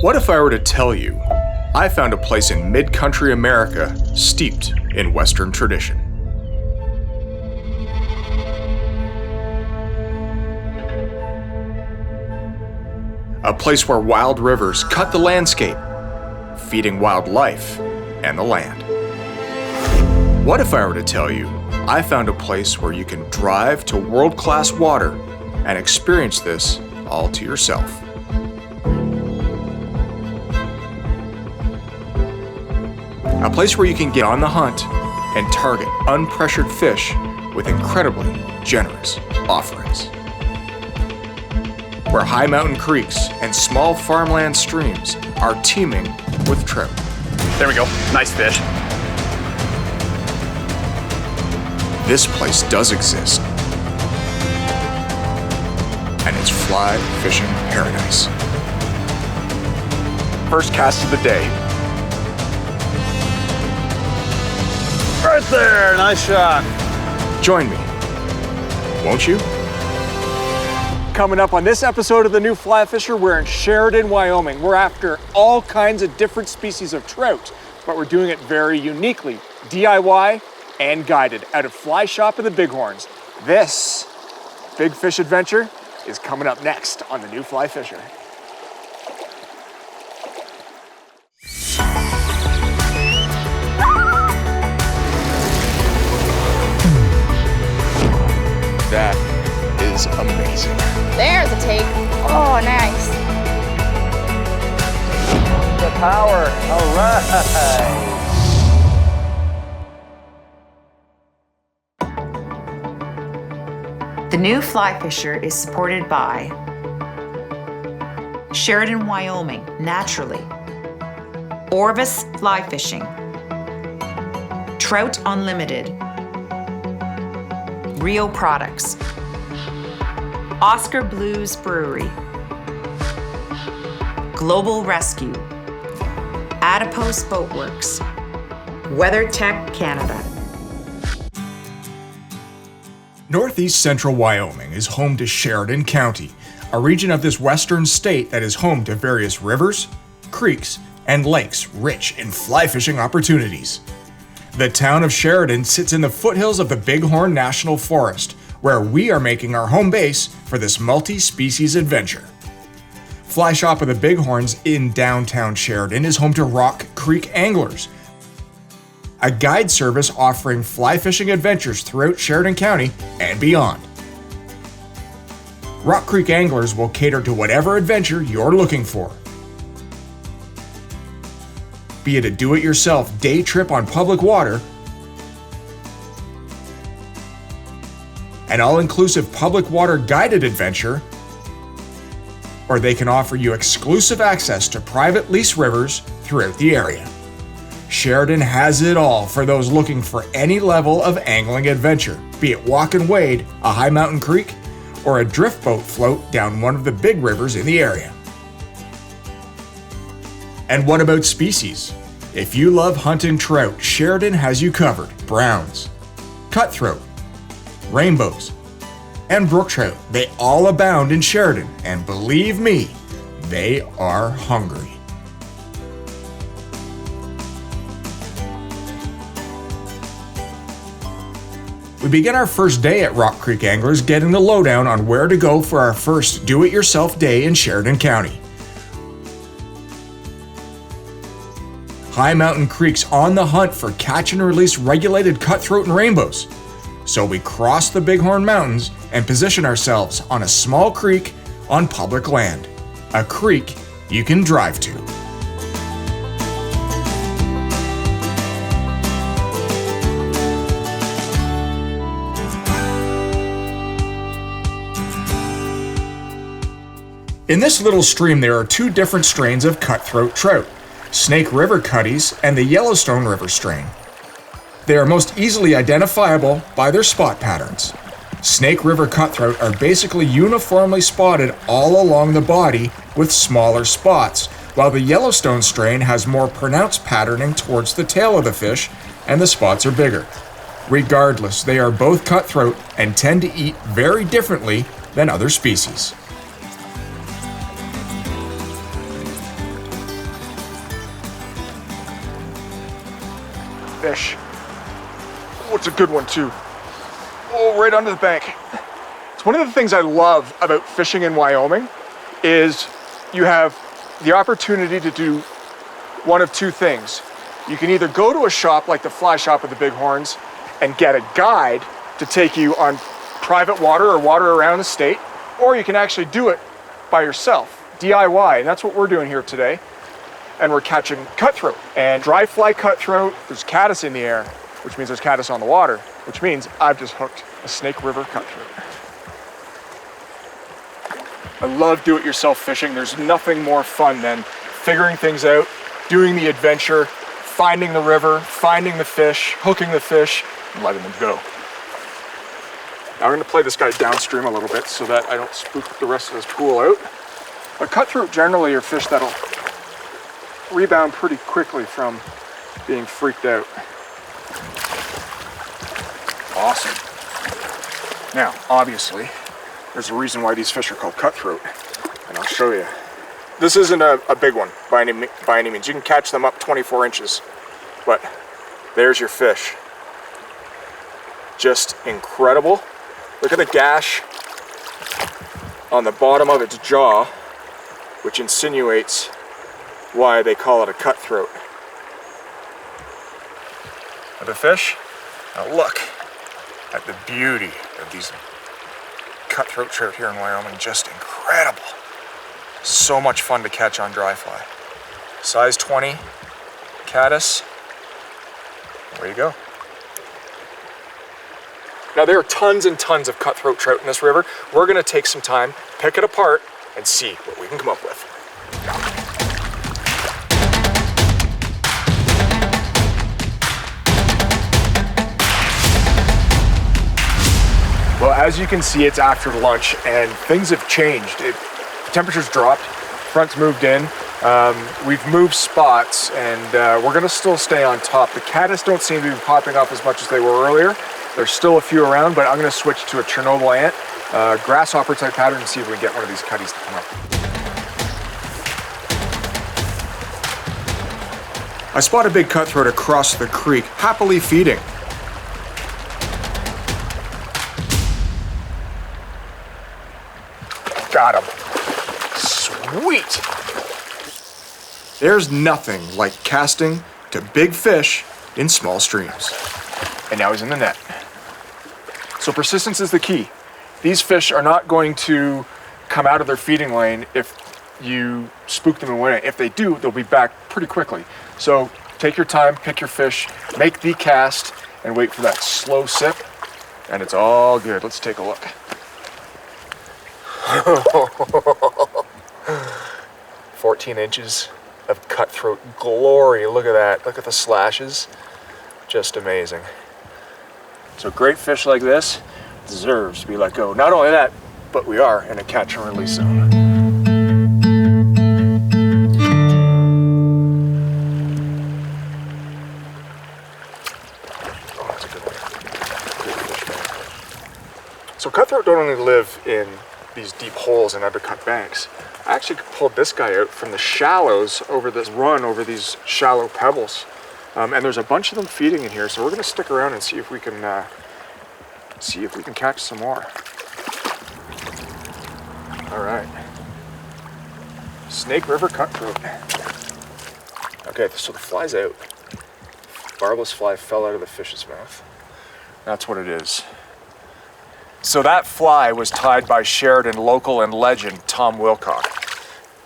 What if I were to tell you I found a place in mid-country America steeped in Western tradition? A place where wild rivers cut the landscape, feeding wildlife and the land. What if I were to tell you I found a place where you can drive to world-class water and experience this all to yourself? A place where you can get on the hunt and target unpressured fish with incredibly generous offerings. Where high mountain creeks and small farmland streams are teeming with trout. There we go. Nice fish. This place does exist, and it's fly fishing paradise. First cast of the day. Right there, nice shot. Join me, won't you? Coming up on this episode of The New Fly Fisher, we're in Sheridan, Wyoming. We're after all kinds of different species of trout, but we're doing it very uniquely, DIY and guided, out of Fly Shop of the Bighorns. This big fish adventure is coming up next on The New Fly Fisher. That is amazing. There's a take. Oh, nice. The power. All right. The New Fly Fisher is supported by Sheridan, Wyoming, naturally. Orvis Fly Fishing. Trout Unlimited. Rio Products. Oscar Blues Brewery. Global Rescue. Adipose Boatworks. WeatherTech Canada. Northeast central Wyoming is home to Sheridan County, a region of this western state that is home to various rivers, creeks, and lakes rich in fly fishing opportunities. The town of Sheridan sits in the foothills of the Bighorn National Forest, where we are making our home base for this multi-species adventure. Fly Shop of the Bighorns in downtown Sheridan is home to Rock Creek Anglers, a guide service offering fly fishing adventures throughout Sheridan County and beyond. Rock Creek Anglers will cater to whatever adventure you're looking for. Be it a do-it-yourself day trip on public water, an all-inclusive public water guided adventure, or they can offer you exclusive access to private lease rivers throughout the area. Sheridan has it all for those looking for any level of angling adventure, be it walk and wade a high mountain creek or a drift boat float down one of the big rivers in the area. And what about species? If you love hunting trout, Sheridan has you covered. Browns, cutthroat, rainbows, and brook trout, they all abound in Sheridan, and believe me, they are hungry. We begin our first day at Rock Creek Anglers getting the lowdown on where to go for our first do-it-yourself day in Sheridan County. High mountain creeks on the hunt for catch and release regulated cutthroat and rainbows. So we cross the Bighorn Mountains and position ourselves on a small creek on public land. A creek you can drive to. In this little stream, there are two different strains of cutthroat trout, Snake River cutties and the Yellowstone River strain. They are most easily identifiable by their spot patterns. Snake River cutthroat are basically uniformly spotted all along the body with smaller spots, while the Yellowstone strain has more pronounced patterning towards the tail of the fish and the spots are bigger. Regardless, they are both cutthroat and tend to eat very differently than other species. fish. Oh, it's a good one too. Oh, right under the bank. It's one of the things I love about fishing in Wyoming is you have the opportunity to do one of two things. You can either go to a shop like the Fly Shop of the Bighorns and get a guide to take you on private water or water around the state, or you can actually do it by yourself, DIY, and that's what we're doing here today. And we're catching cutthroat and dry fly cutthroat. There's caddis in the air, which means there's caddis on the water, which means I've just hooked a Snake River cutthroat. I love do-it-yourself fishing. There's nothing more fun than figuring things out, doing the adventure, finding the river, finding the fish, hooking the fish, and letting them go. Now we're gonna play this guy downstream a little bit so that I don't spook the rest of this pool out. But cutthroat generally are fish that'll rebound pretty quickly from being freaked out. Awesome. Now, obviously, there's a reason why these fish are called cutthroat, and I'll show you. This isn't a big one by any means. You can catch them up 24 inches, but there's your fish. Just incredible. Look at the gash on the bottom of its jaw, which insinuates why they call it a cutthroat. The fish, now look at the beauty of these cutthroat trout here in Wyoming, just incredible. So much fun to catch on dry fly. Size 20, caddis, there you go. Now there are tons and tons of cutthroat trout in this river. We're gonna take some time, pick it apart, and see what we can come up with. Well, as you can see, it's after lunch and things have changed. Temperatures dropped, front's moved in, we've moved spots, and we're gonna still stay on top. The caddis don't seem to be popping up as much as they were earlier. There's still a few around, but I'm gonna switch to a Chernobyl ant, grasshopper type pattern, and see if we can get one of these cutties to come up. I spot a big cutthroat across the creek, happily feeding. Got him. Sweet. There's nothing like casting to big fish in small streams. And now he's in the net. So persistence is the key. These fish are not going to come out of their feeding lane if you spook them away. If they do, they'll be back pretty quickly. So take your time, pick your fish, make the cast, and wait for that slow sip, and it's all good. Let's take a look. 14 inches of cutthroat glory. Look at that. Look at the slashes. Just amazing. So great fish like this deserves to be let go. Not only that, but we are in a catch and release zone. Oh, that's a good one. Great fish, man. So cutthroat don't only live in these deep holes and undercut banks. I actually pulled this guy out from the shallows over this run over these shallow pebbles. And there's a bunch of them feeding in here, so we're gonna stick around and see if we can catch some more. All right. Snake River cutthroat. Okay, so the fly's out. Barbless fly fell out of the fish's mouth. That's what it is. So that fly was tied by Sheridan local and legend Tom Wilcock.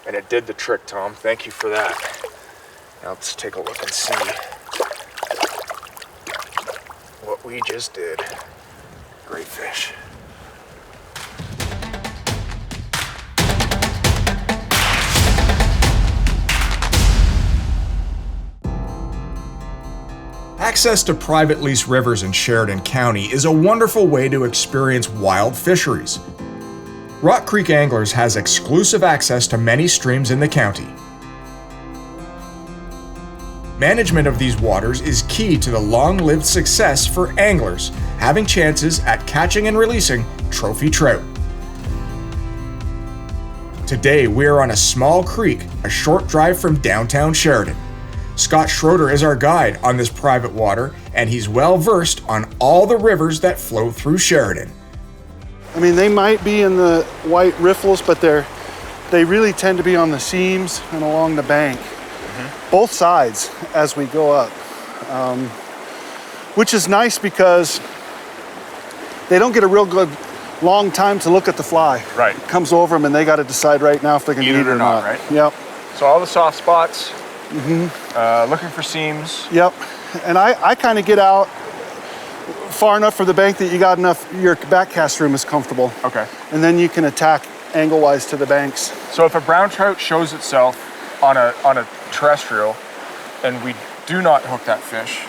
And it did the trick, Tom. Thank you for that. Now let's take a look and see what we just did. Great fish. Access to private lease rivers in Sheridan County is a wonderful way to experience wild fisheries. Rock Creek Anglers has exclusive access to many streams in the county. Management of these waters is key to the long-lived success for anglers having chances at catching and releasing trophy trout. Today we are on a small creek a short drive from downtown Sheridan. Scott Schroeder is our guide on this private water, and he's well versed on all the rivers that flow through Sheridan. I mean, they might be in the white riffles, but they really tend to be on the seams and along the bank, both sides as we go up, which is nice because they don't get a real good long time to look at the fly. Right. It comes over them and they got to decide right now if they're going to eat it or not. Right? Yep. So all the soft spots, looking for seams. Yep. And I kind of get out far enough for the bank that you got enough, your back cast room is comfortable. Okay. And then you can attack angle-wise to the banks. So if a brown trout shows itself on a terrestrial and we do not hook that fish,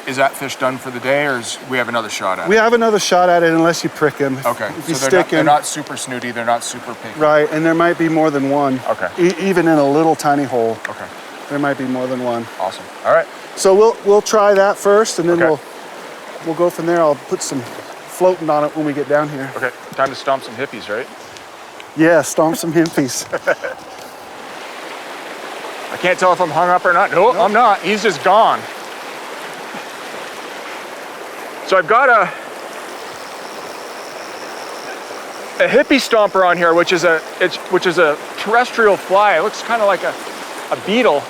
is that fish done for the day, or we have another shot at it? We have another shot at it unless you prick him. Okay, If you so stick they're him. not super snooty, they're not super picky. Right, and there might be more than one. Okay. Even in a little tiny hole, Okay, there might be more than one. awesome. All right. So we'll try that first, and then Okay. we'll go from there. I'll put some floating on it when we get down here. Okay, time to stomp some hippies, right? Yeah, stomp some himpies. I can't tell if I'm hung up or not. No, I'm not. He's just gone. So I've got a hippie stomper on here, which is a terrestrial fly. It looks kind of like a beetle.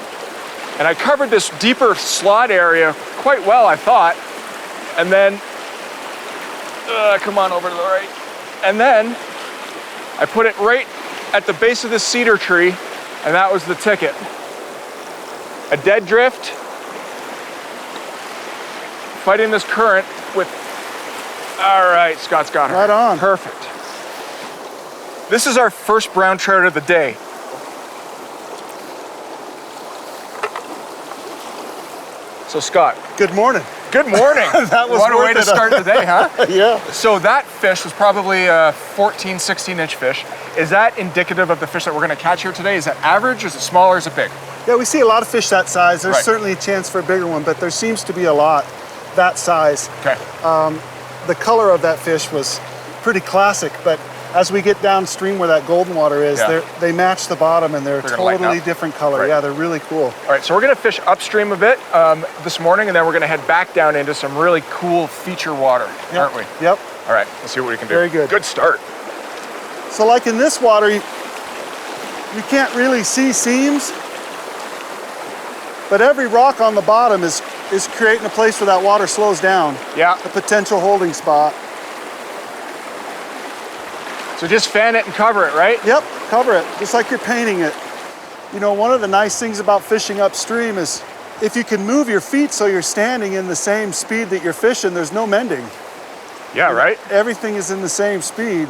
And I covered this deeper slot area quite well, I thought. And then, come on over to the right. And then I put it right at the base of this cedar tree, and that was the ticket. A dead drift, fighting this current with, all right, Scott's got her. Right on. Perfect. This is our first brown trout of the day. So Scott. Good morning. Good morning. That was what a worth way to it. start the day, huh? Yeah. So that fish was probably a 14, 16-inch fish. Is that indicative of the fish that we're going to catch here today? Is that average, is it small, or is it big? Yeah, we see a lot of fish that size. There's Right. certainly a chance for a bigger one, but there seems to be a lot that size. Okay. The color of that fish was pretty classic, but as we get downstream where that golden water is, Yeah. they match the bottom and they're gonna lighten totally up. different color. Right. Yeah, they're really cool. All right, so we're going to fish upstream a bit this morning, and then we're going to head back down into some really cool feature water, aren't we? Yep. All right, let's see what we can do. Very good. Good start. So like in this water, you can't really see seams, but every rock on the bottom is creating a place where that water slows down, Yeah. a potential holding spot. So just fan it and cover it, right? Yep, cover it, just like you're painting it. You know, one of the nice things about fishing upstream is if you can move your feet so you're standing in the same speed that you're fishing, there's no mending. Yeah, right? Everything is in the same speed.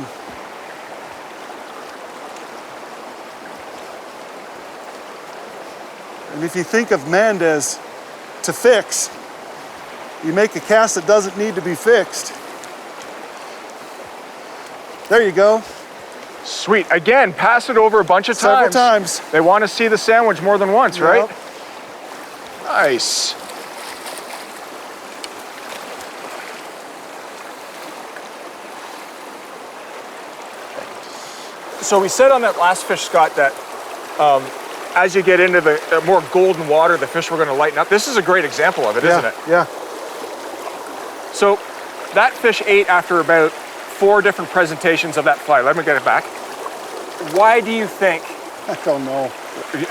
And if you think of mend as to fix, you make a cast that doesn't need to be fixed. There you go. Sweet. Again, pass it over a bunch of Several times. times. They want to see the sandwich more than once, right? Yep. Nice. So we said on that last fish, Scott, that as you get into the more golden water, the fish were going to lighten up. This is a great example of it, isn't it? Yeah. So that fish ate after about 4 different presentations of that fly. Let me get it back. Why do you think? I don't know.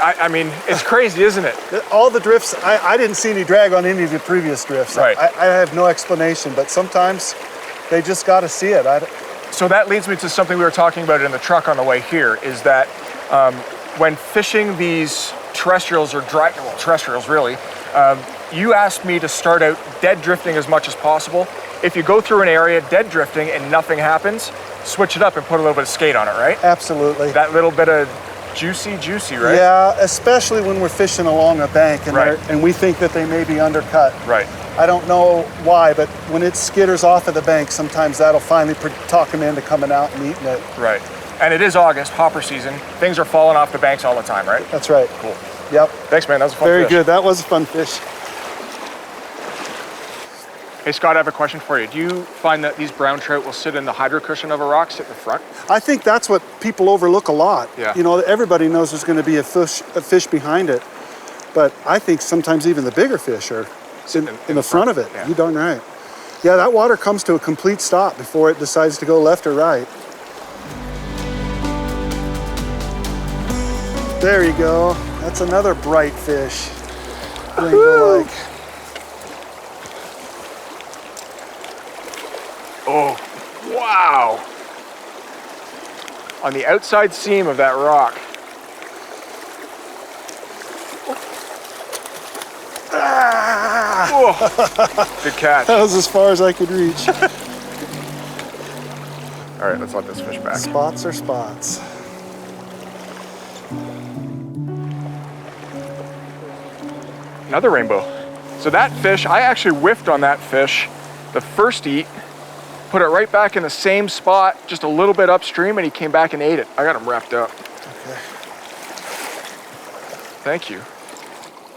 I mean, it's crazy, isn't it? All the drifts, I didn't see any drag on any of the previous drifts. Right. I have no explanation, but sometimes they just got to see it. So that leads me to something we were talking about in the truck on the way here, is that when fishing these terrestrials, or terrestrials really, you asked me to start out dead drifting as much as possible. If you go through an area dead drifting and nothing happens, switch it up and put a little bit of skate on it, right? Absolutely. That little bit of juicy, right? Yeah, especially when we're fishing along a bank and, Right. and we think that they may be undercut. Right. I don't know why, but when it skitters off of the bank, sometimes that'll finally talk them into coming out and eating it. Right. And it is August, hopper season. Things are falling off the banks all the time, right? That's right. Cool. Yep. Thanks, man. That was a fun Very fish. good. That was a fun fish. Hey, Scott, I have a question for you. Do you find that these brown trout will sit in the hydro cushion of a rock, sit in the front? I think that's what people overlook a lot. Yeah. You know, everybody knows there's going to be a fish behind it. But I think sometimes even the bigger fish are in the front of it. Yeah. You darn right. Yeah, that water comes to a complete stop before it decides to go left or right. There you go. That's another bright fish. Rainbow-like. Oh, wow. On the outside seam of that rock. Oh, good catch. That was as far as I could reach. All right, let's let this fish back. Spots are spots. Another rainbow. So that fish, I actually whiffed on that fish the first eat, put it right back in the same spot, just a little bit upstream, and he came back and ate it. I got him wrapped up. Okay. Thank you.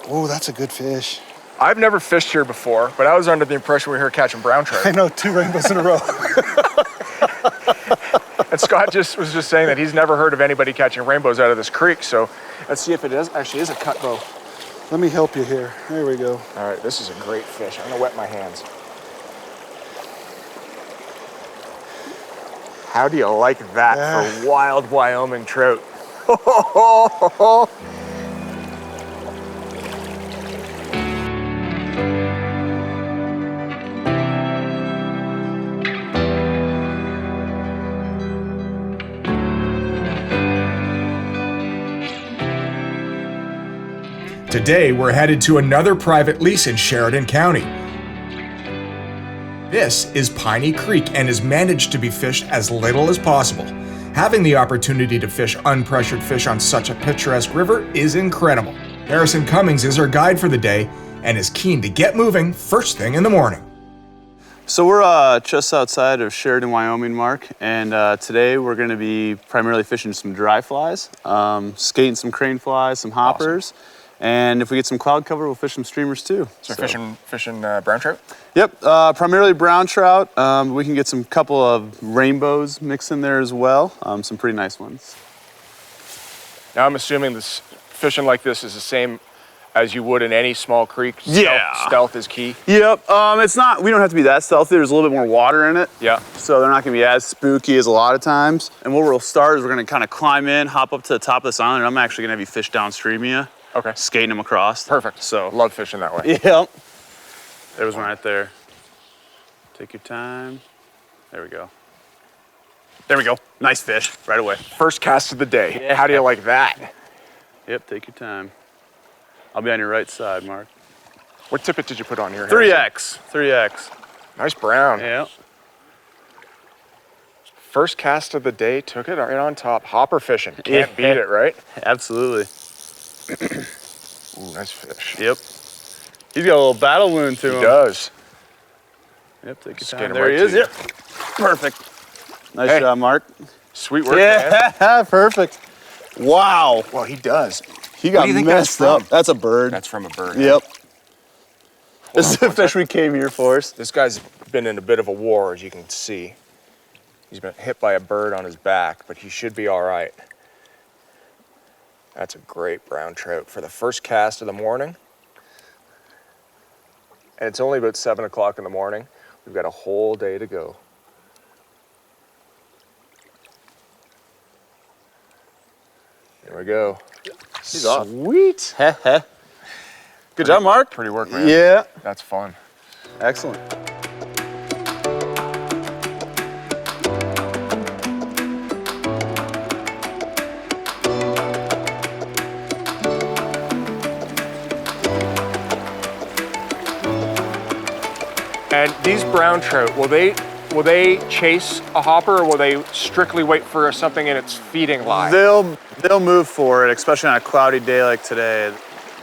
Oh, that's a good fish. I've never fished here before, but I was under the impression we were here catching brown trout. I know, 2 rainbows in a row. And Scott was just saying that he's never heard of anybody catching rainbows out of this creek, so let's see if it actually is a cutthroat. Let me help you here. There we go. All right, this is a great fish. I'm gonna wet my hands. How do you like that for wild Wyoming trout? Today, we're headed to another private lease in Sheridan County. This is Piney Creek and is managed to be fished as little as possible. Having the opportunity to fish unpressured fish on such a picturesque river is incredible. Harrison Cummings is our guide for the day and is keen to get moving first thing in the morning. So we're just outside of Sheridan, Wyoming, Mark, and today we're going to be primarily fishing some dry flies, skating some crane flies, some hoppers. Awesome. And if we get some cloud cover, we'll fish some streamers too. So fishing brown trout? Yep, primarily brown trout. We can get some couple of rainbows mixed in there as well. Some pretty nice ones. Now I'm assuming this fishing like this is the same as you would in any small creek. Stealth is key. Yep, it's not, we don't have to be that stealthy. There's a little bit more water in it. Yeah. So they're not gonna be as spooky as a lot of times. And what we'll start is we're gonna kind of climb in, hop up to the top of this island, and I'm actually gonna have you fish downstream of you. Okay. Skating them across. Perfect. So love fishing that way. Yep. There was one right there. Take your time. There we go. There we go. Nice fish right away. First cast of the day. Yeah. How do you like that? Yep, take your time. I'll be on your right side, Mark. What tippet did you put on here, Harrison? 3X. Nice brown. Yep. First cast of the day, took it right on top. Hopper fishing. Can't beat it, right? Absolutely. Ooh, nice fish. Yep. He's got a little battle wound to him. He does. Yep, take your Skate time. him There right he is. to you. Yep. Perfect. Nice shot, Mark. Sweet work, man. Yeah, perfect. Wow. Well, he does. He got messed up. That's a bird. That's from a bird. Yep. This is the fish we came here for. This guy's been in a bit of a war, as you can see. He's been hit by a bird on his back, but he should be all right. That's a great brown trout for the first cast of the morning. And it's only about 7 o'clock in the morning. We've got a whole day to go. Here we go. He's off. Sweet. Good job, Mark. Pretty work, man. Yeah. That's fun. Excellent. And these brown trout, will they chase a hopper, or will they strictly wait for something in its feeding line? They'll move for it, especially on a cloudy day like today.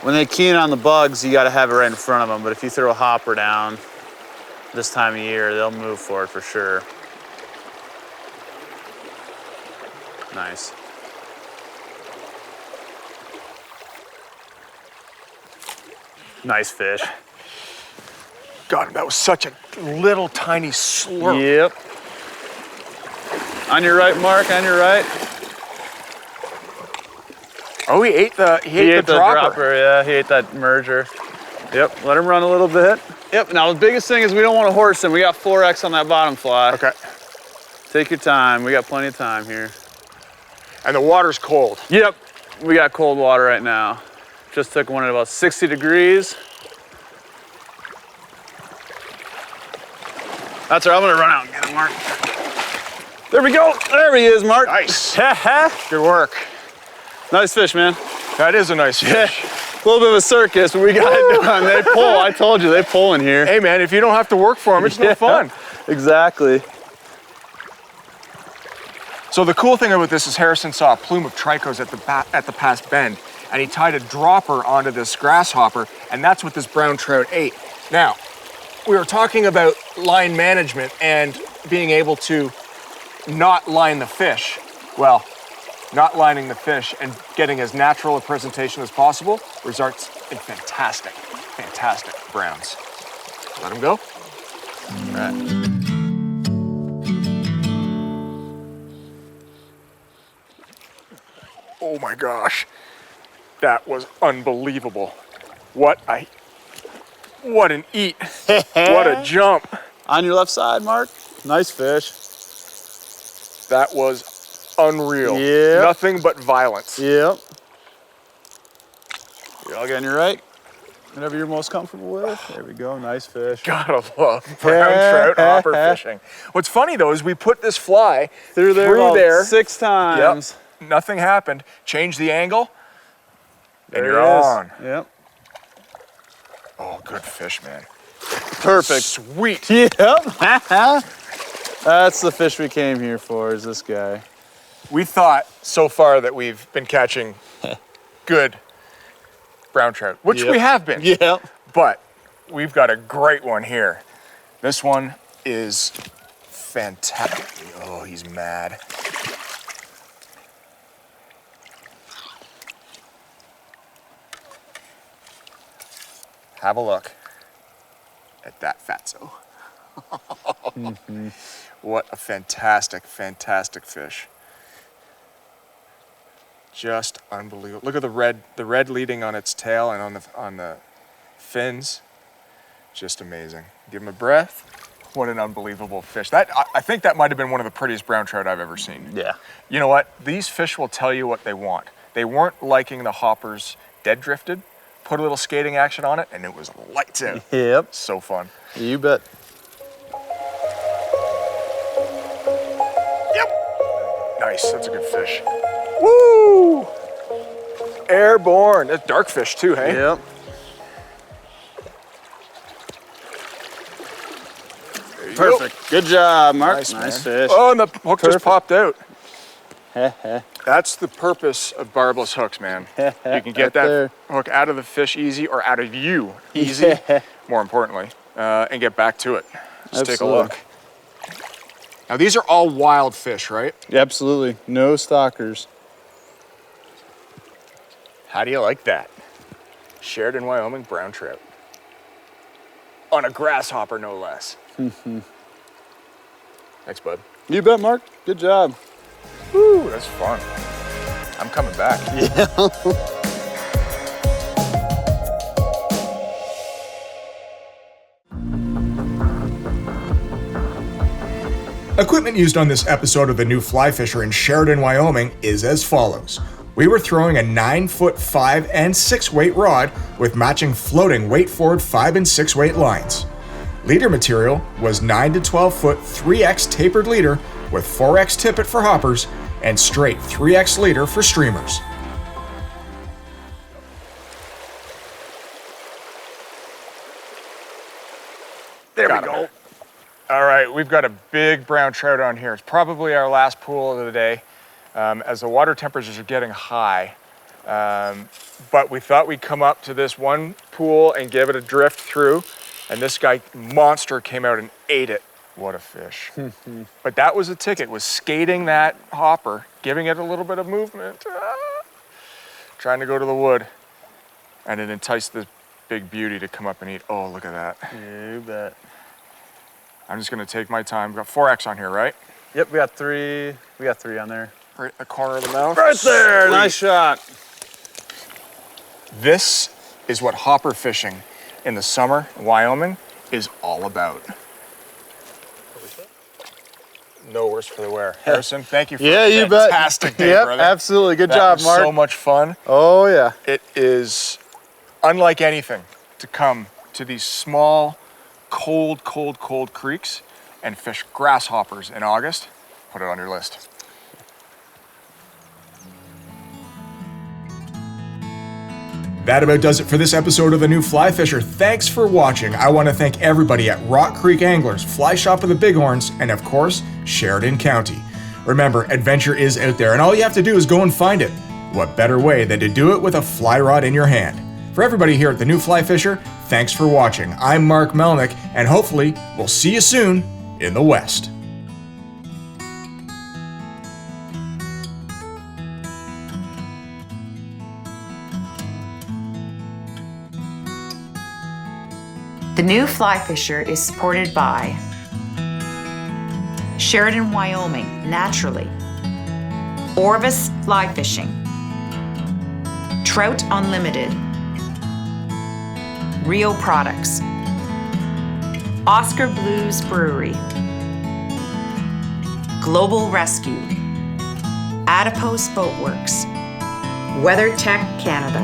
When they key in on the bugs, you got to have it right in front of them. But if you throw a hopper down this time of year, they'll move for it for sure. Nice. Nice fish. God, that was such a little tiny slurp. Yep. On your right, Mark, on your right. Oh, he ate the dropper. Yeah, he ate that merger. Yep, let him run a little bit. Yep, now the biggest thing is we don't want to horse him. We got 4X on that bottom fly. Okay. Take your time, we got plenty of time here. And the water's cold. Yep, we got cold water right now. Just took one at about 60 degrees. That's right, I'm gonna run out and get him, Mark. There we go, there he is, Mark. Nice. Good work. Nice fish, man. That is a nice fish. A little bit of a circus, but we got it done. They pull, I told you, they pull in here. Hey man, if you don't have to work for them, it's no fun. Exactly. So the cool thing about this is Harrison saw a plume of trichos at the past bend, and he tied a dropper onto this grasshopper, and that's what this brown trout ate. Now, we were talking about line management and being able to not line the fish. Well, not lining the fish and getting as natural a presentation as possible results in fantastic, fantastic browns. Let them go. All right. Oh my gosh, that was unbelievable. What an eat, what a jump. On your left side, Mark. Nice fish. That was unreal. Yeah. Nothing but violence. Yep. You're all getting your right. Whatever you're most comfortable with. There we go, nice fish. Gotta love brown trout hopper fishing. What's funny though is we put this fly Through there 6 times. Yep. Nothing happened. Change the angle, and There you're it is. on. Yep. Oh, good fish, man. Perfect. Sweet. Yep. That's the fish we came here for, is this guy. We thought so far that we've been catching good brown trout, which we have been. Yep. But we've got a great one here. This one is fantastic. Oh, he's mad. Have a look at that fatso. What a fantastic, fantastic fish. Just unbelievable. Look at the red leading on its tail and on the fins. Just amazing. Give him a breath. What an unbelievable fish. I think that might have been one of the prettiest brown trout I've ever seen. Yeah. You know what? These fish will tell you what they want. They weren't liking the hoppers dead drifted. Put a little skating action on it, and it was lights out. Yep. So fun. You bet. Yep. Nice. That's a good fish. Woo! Airborne. That's dark fish too, hey? Yep. Perfect. Good job, Mark. Nice fish. Oh, and the hook just popped out. Heh. That's the purpose of barbless hooks, man. You can get that hook out of the fish easy, or out of you easy, more importantly, and get back to it. Just take a look. Now these are all wild fish, right? Absolutely. No stalkers. How do you like that? Sheridan, Wyoming brown trout. On a grasshopper, no less. Thanks, bud. You bet, Mark. Good job. Woo, that's fun. I'm coming back. Yeah. Equipment used on this episode of The New Fly Fisher in Sheridan, Wyoming is as follows. We were throwing a 9-foot 5 and 6 weight rod with matching floating weight forward 5 and 6 weight lines. Leader material was 9 to 12 foot 3X tapered leader with 4X tippet for hoppers and straight 3X leader for streamers. There we go. All right, we've got a big brown trout on here. It's probably our last pool of the day, as the water temperatures are getting high. But we thought we'd come up to this one pool and give it a drift through, and this monster came out and ate it. What a fish. But that was the ticket, was skating that hopper, giving it a little bit of movement, trying to go to the wood, and it enticed this big beauty to come up and eat. Oh, look at that. You bet. I'm just gonna take my time. We've got 4X on here, right? Yep, we got three on there. Right in the corner of the mouth. Right there, Sweet. nice shot. This is what hopper fishing in the summer in Wyoming is all about. No worse for the wear. Harrison, thank you for a fantastic day, Yep, brother. absolutely. Good That job, was Mark. so much fun. Oh, yeah. It is unlike anything to come to these small, cold creeks and fish grasshoppers in August. Put it on your list. That about does it for this episode of The New Fly Fisher. Thanks for watching. I want to thank everybody at Rock Creek Anglers, Fly Shop of the Bighorns, and of course, Sheridan County. Remember, adventure is out there, and all you have to do is go and find it. What better way than to do it with a fly rod in your hand? For everybody here at The New Fly Fisher, thanks for watching. I'm Mark Melnick, and hopefully, we'll see you soon in the West. The New Fly Fisher is supported by Sheridan, Wyoming, naturally. Orvis Fly Fishing. Trout Unlimited. Rio Products. Oscar Blues Brewery. Global Rescue. Adipose Boatworks. WeatherTech Canada.